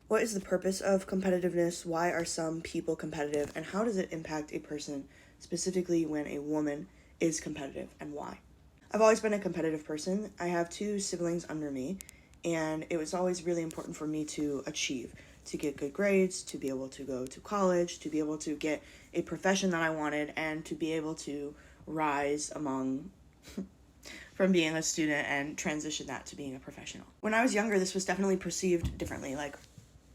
What is the purpose of competitiveness? Why are some people competitive? And how does it impact a person, specifically when a woman is competitive, and why? I've always been a competitive person. I have two siblings under me, and it was always really important for me to achieve, to get good grades, to be able to go to college, to be able to get a profession that I wanted, and to be able to rise among from being a student and transition that to being a professional. When I was younger, this was definitely perceived differently. Like,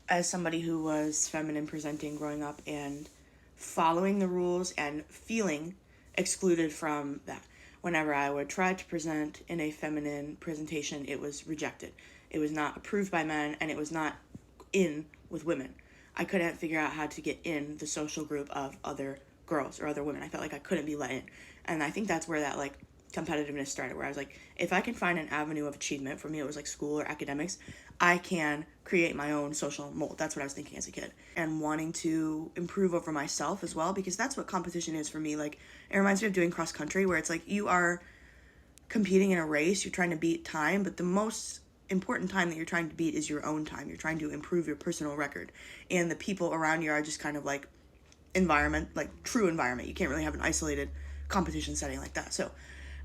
as somebody who was feminine presenting growing up and following the rules and feeling excluded from that. Whenever I would try to present in a feminine presentation, it was rejected. It was not approved by men, and it was not in with women. I couldn't figure out how to get in the social group of other girls or other women. I felt like I couldn't be let in. And I think that's where that like competitiveness started, where I was like, if I can find an avenue of achievement, for me it was like school or academics, I can create my own social mold. That's what I was thinking as a kid. And wanting to improve over myself as well, because that's what competition is for me. Like, it reminds me of doing cross country, where it's like you are competing in a race, you're trying to beat time, but the most important time that you're trying to beat is your own time. You're trying to improve your personal record. And the people around you are just kind of like environment, like true environment. You can't really have an isolated competition setting like that. So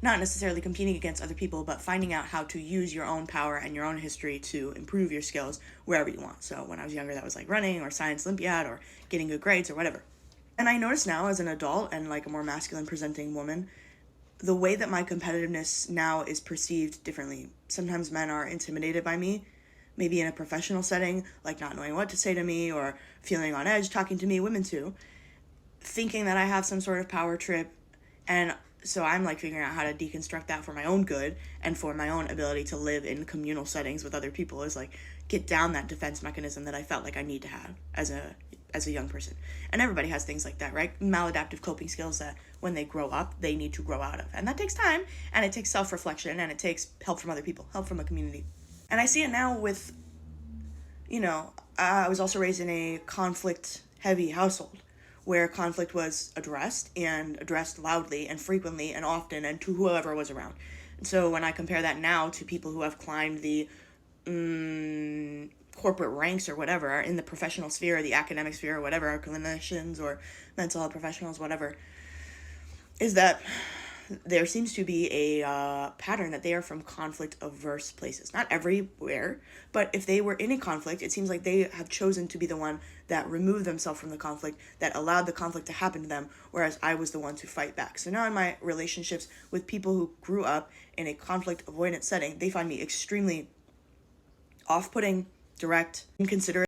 not necessarily competing against other people, but finding out how to use your own power and your own history to improve your skills wherever you want. So when I was younger, that was like running or science Olympiad or getting good grades or whatever. And I notice now as an adult and like a more masculine presenting woman, the way that my competitiveness now is perceived differently. Sometimes men are intimidated by me, maybe in a professional setting, like not knowing what to say to me or feeling on edge talking to me, women too, thinking that I have some sort of power trip. And so I'm like figuring out how to deconstruct that for my own good and for my own ability to live in communal settings with other people, is like get down that defense mechanism that I felt like I need to have as a young person. And everybody has things like that, right? Maladaptive coping skills that when they grow up, they need to grow out of. And that takes time, and it takes self-reflection, and it takes help from other people, help from a community. And I see it now with, I was also raised in a conflict heavy household where conflict was addressed and addressed loudly and frequently and often and to whoever was around. And so when I compare that now to people who have climbed the corporate ranks or whatever in the professional sphere or the academic sphere or whatever, clinicians or mental health professionals, whatever, is that there seems to be a pattern that they are from conflict averse places. Not everywhere, but if they were in a conflict, it seems like they have chosen to be the one that removed themselves from the conflict, that allowed the conflict to happen to them, whereas I was the one to fight back. So now in my relationships with people who grew up in a conflict avoidance setting, they find me extremely off-putting, direct, inconsiderate,